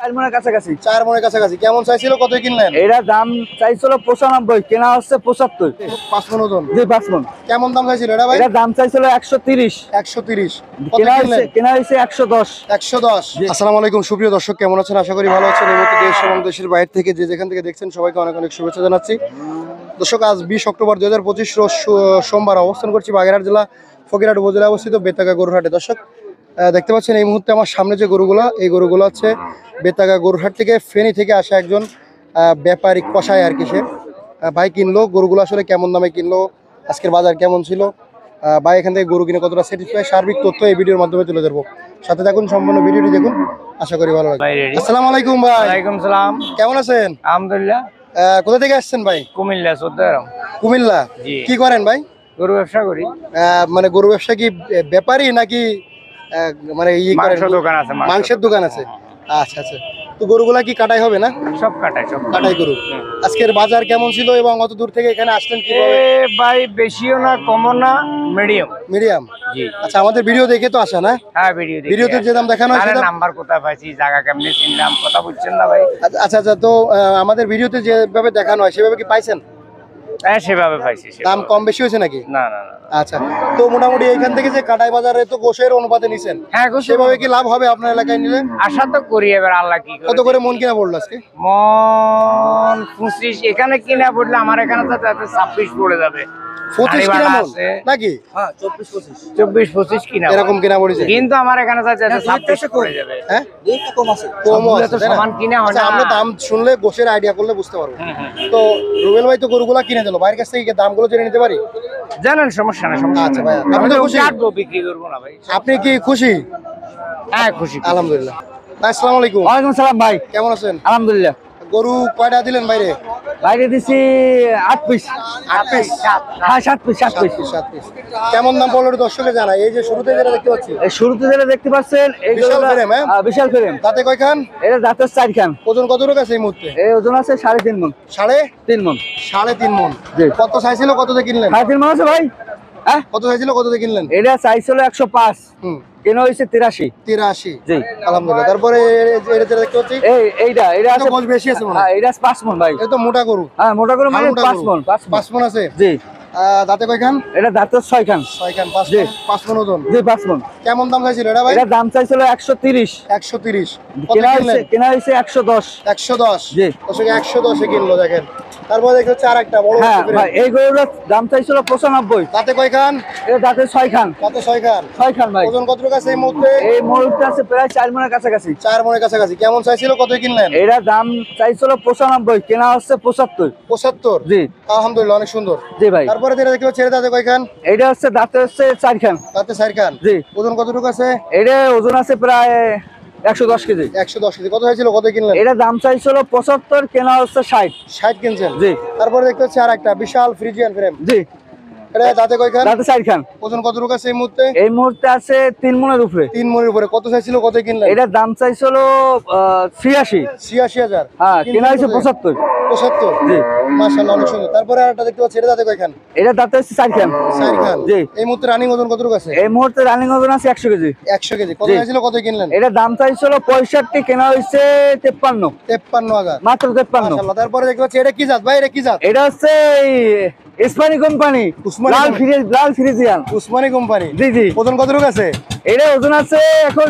4 মনের কাছাকাছি। 4 মনের কাছাকাছি। কেমন চাইছিল, কত কিনলেন? এরা দাম চাইছিল 95, কেনা হচ্ছে 75। 5 মন ওজন। জি 5 মন। কেমন দাম চাইছিল এটা ভাই? এরা দাম চাইছিল 130। 130। কত কিনলেন? কেনা হয়েছে 110। 110। আসসালামু আলাইকুম সুপ্রিয় দর্শক, কেমন আছেন? আশা করি ভালো আছেন। এই মুহূর্তে দেশ এবং দেশের বাইরে থেকে যে যেখান থেকে দেখছেন সবাইকে অনেক অনেক শুভেচ্ছা জানাচ্ছি। দর্শক, আজ 20 অক্টোবর 2025 রোজ সোমবার অবস্থান করছি বাগেরহাট জেলা ফকিরহাট উপজেলায় অবস্থিত বেতাগা গরুরহাটে। দর্শক, দেখতে পাচ্ছেন এই মুহূর্তে আমার সামনে যে গরুগুলো, এই গরুগুলো হচ্ছে বেতাগা গরুরহাট থেকে, ফেনী থেকে আসা একজন ব্যাপারী কষায় আর কি। সে ভাই কিনলো গরুগুলো, আসলে কেমন দামে কিনলো, আজকের বাজার কেমন ছিল, ভাই এখান থেকে গরু কিনে কতটা স্যাটিসফাই, সার্বিক তথ্য এই ভিডিওর মাধ্যমে তুলে ধরবো। সাথে থাকুন, সম্পূর্ণ ভিডিওটি দেখুন, আশা করি ভালো লাগবে। আসসালামু আলাইকুম ভাই। ওয়ালাইকুম সালাম। কেমন আছেন? আলহামদুলিল্লাহ। কোথা থেকে আসছেন ভাই? কুমিল্লা চৌদ্দগ্রাম। কুমিল্লা। জি। কি করেন ভাই? গরু ব্যবসা করি। মানে গরু ব্যবসা কি ব্যাপারী নাকি মানে মাংসের দোকান আছে। মাংসের দোকান আছে। আচ্ছা আচ্ছা। তো গরুগুলা কি কাটাই হবে না? সব কাটাই, সব কাটাই গরু। আজকের বাজার কেমন ছিল এবং অত দূর থেকে এখানে আসলেন কিভাবে? ভাই বেশিও না কমও না, মিডিয়াম। মিডিয়াম। জি। আচ্ছা, আমাদের ভিডিও দেখে তো আসা না? হ্যাঁ, ভিডিওতে যে দাম দেখানো হয় সেটা। নাম্বার কোথায় পাইছি, জায়গা কেমনে চিনলাম, কথা বুঝছেন না ভাই? আচ্ছা আচ্ছা। তো আমাদের ভিডিওতে যেভাবে দেখানো হয় সেভাবে কি পাইছেন? হ্যাঁ, সেভাবে পাইছি। দাম কম বেশি হয়েছে নাকি? না না না। আচ্ছা। তো মোটামুটি এইখান থেকে যে কাটাই বাজারে তো গোশের অনুপাতে নিছেন, হ্যাঁ, সেভাবে কি লাভ হবে আপনার এলাকায় নিলে? আশা তো করি, এবার আল্লাহ কি করে। কত করে মন কিনা পড়লো আজকে? মন 25 এখানে কিনা পড়লে, আমার এখানে তো 26 পড়ে যাবে। 25 কিনা মন নাকি? হ্যাঁ, 24-25 কিনা এরকম কিনা পড়েছে, কিন্তু আমার এখানে 26 পড়ে যাবে। হ্যাঁ রেটটা কম আছে, কমও আছে, তো তাই না? সমান কিনা হয় আচ্ছা, না। আমরা দাম শুনলে গোশের আইডিয়া করলে বুঝতে পারবো। তো রুবেল ভাই তো গরুগুলা কিনে দিল, ভাইয়ের কাছ থেকে কি দামগুলো জেনে নিতে পারি? জানেন, সমস্যা না, সমস্যা। আচ্ছা ভাই, আপনি তো খুশি? কাটবো, বিক্রি করবো না ভাই। আপনি কি খুশি? হ্যাঁ, খুশি। আলহামদুলিল্লাহ। আসসালামু আলাইকুম। ওয়ালাইকুম সালাম ভাই। কেমন আছেন? আলহামদুলিল্লাহ। গরু কয়টা দিলেন বাইরে? বাইরে দিছি 8 পিস। 8 পিস? হ্যাঁ, 7 পিস। 7 পিস। কেমন দাম পড়লো দর্শকে জানাই। এই যে শুরুতে যেটা দেখতে পাচ্ছি, এই শুরুতে যেটা দেখতে পাচ্ছেন, এই বিশাল ফ্রেম। হ্যাঁ, বিশাল ফ্রেম। দাঁতে কয়খান? এটা দাঁতের 4 খান। ওজন কত রকম আছে এই মুহূর্তে? এই ওজন আছে 3.5 মণ। 3.5 মণ। 3.5 মণ। জি। কত চাইছিল, কততে কিনলেন? 3.5 মণ আছে ভাই। হ্যাঁ, কত চাইছিল, কততে কিনলেন? এটা চাইছিল 105, হুম, কেনা হয়েছে 83। 83। জি। আলহামদুলিল্লাহ। তারপরে এটা যেটা দেখতে পাচ্ছি, এইটা এটা আছে গোশ বেশি আছে মনে হয়। হ্যাঁ, এটা 5 মণ ভাই। এটা তো মোটা গরু। হ্যাঁ, মোটা করে মানে মোটা 5 গরু। মণ। 5 মণ আছে। জি। দাঁতে কয়খান? এটা দাঁতের 6 খান। 6 খান। 5 জি। মণ। 5 মণ ওজন। জি, 5 মণ। কেমন দাম চাইছিল এটা ভাই? এটা দাম চাইছিল 130, 130। কত কেনা হয়েছে 110। 110। জি। দর্শক, 110 এ কিনলো, দেখেন। তারপরে দেখতে হচ্ছে আরেকটা বড়। হ্যাঁ ভাই, এই গরুটার দাম চাইছিল 95। দাঁতে কয়খান? এটা দাঁতের 6 খান। দাঁতে 6 খান। 6 খান ভাই। ওজন কত আছে এই মুহূর্তে? এই মুহূর্তে আছে প্রায় 4 মনের কাছাকাছি। 4 মনের কাছাকাছি। কেমন চাইছিল, কত কিনলেন? এরা দাম চাইছিল 95, কেনা হচ্ছে 75। 75। জি। আলহামদুলিল্লাহ, অনেক সুন্দর। জি ভাই। তারপরে যেটা দেখতে পাচ্ছি, দাঁতে কয়খান? এটা হচ্ছে দাঁতে হচ্ছে 4 খান। দাঁতে 4 খান। জি। ওজন কতটুকু আছে? এটা ওজন আছে প্রায় 110 কেজি। 110 কেজি। কত হয়েছিল, কত কিনলেন? এটা দাম চাইছিল 75, কেনা হচ্ছে 60। 60 কিনছেন। জি। তারপরে দেখতে হচ্ছে আরেকটা বিশাল ফ্রিজিয়ান ফ্রেম। জি। এটা দাঁতে কয়খান? দাঁতে 4 খান। ওজন কতটুকু আছে এই মুহূর্তে? এই মুহূর্তে আছে 3 মনের উপরে। 3 মনের উপরে। কত চাইছিল, কত কিনলেন? এটা দাম চাইছিল 83। 86,000। হ্যাঁ, কেনা হয়েছে 75। 75। জি। মাশাআল্লাহ, অনেক সুন্দর। তারপরে আরেকটা দেখতে পাচ্ছি, এটা দাঁতে কয়খান? এটা দাঁতে হচ্ছে 4 খান। 4 খান। জি। এই মুহূর্তে রানিং ওজন কতটুকু আছে? এই মুহূর্তে রানিং ওজন আছে 100 কেজি। 100 কেজি। কত জি। চাইছিল, কত কিনলেন? এটা দাম চাইছিল 65, কেনা হয়েছে 53। 53,000। মাত্র 53। মাশাআল্লাহ। তারপরে দেখতে পাচ্ছি, এটা কি জাত ভাই? এটা কি জাত? এটা হচ্ছে ইসমানি কোম্পানি, উসমানি লাল ফ্রিজিয়ান। উসমানি কোম্পানি। জি জি। ওজন কতটুকু আছে? এটা ওজন আছে এখন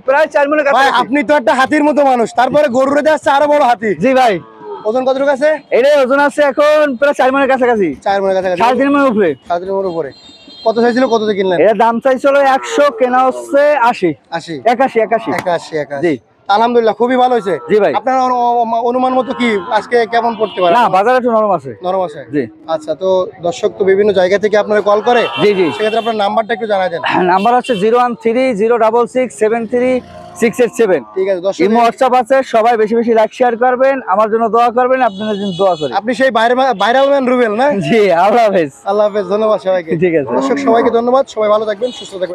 প্রায় 4 মনের ভাই, কাছাকাছি। আপনি তো একটা হাতির মতো মানুষ, তারপরে গরুরে যাচ্ছে আরো বড় হাতি। জি ভাই। ওজন কতটুকু আছে? এটা ওজন আছে এখন প্রায় 4 মনের কাছাকাছি। 4 মনের কাছাকাছি। 3.5 মনের উপরে। 7 মনের উপরে। কত চাইছিল, কততে কিনলেন? এটা দাম চাইছিল 100, কেনা হচ্ছে 80। 80। 81। 81। জি। আলহামদুলিল্লাহ, খুবই ভালো হয়েছে। জি ভাই। আপনার অনুমান মতো কি আজকে কেমন পড়তে পারে? না, বাজারে একটু নরম আছে। নরম আছে। জি। আচ্ছা, তো দর্শক তো বিভিন্ন জায়গা থেকে আপনারা কল করে, জি জি। সেক্ষেত্রে আপনার নাম্বারটা একটু জানাই দেন। নাম্বার হচ্ছে 01306673687। ঠিক আছে দর্শক, ইমো হোয়াটসঅ্যাপ আছে, সবাই বেশি বেশি লাইক শেয়ার করবেন, আমার জন্য দোয়া করবেন, আপনাদের জন্য দোয়া করি। আপনি সেই ভাইরাল ম্যান রুবেল না? জি, আল্লাহ হাফেজ। আল্লাহ হাফেজ। ধন্যবাদ সবাইকে। ঠিক আছে দর্শক, সবাইকে ধন্যবাদ। সবাই ভালো থাকবেন, সুস্থ থাকবেন।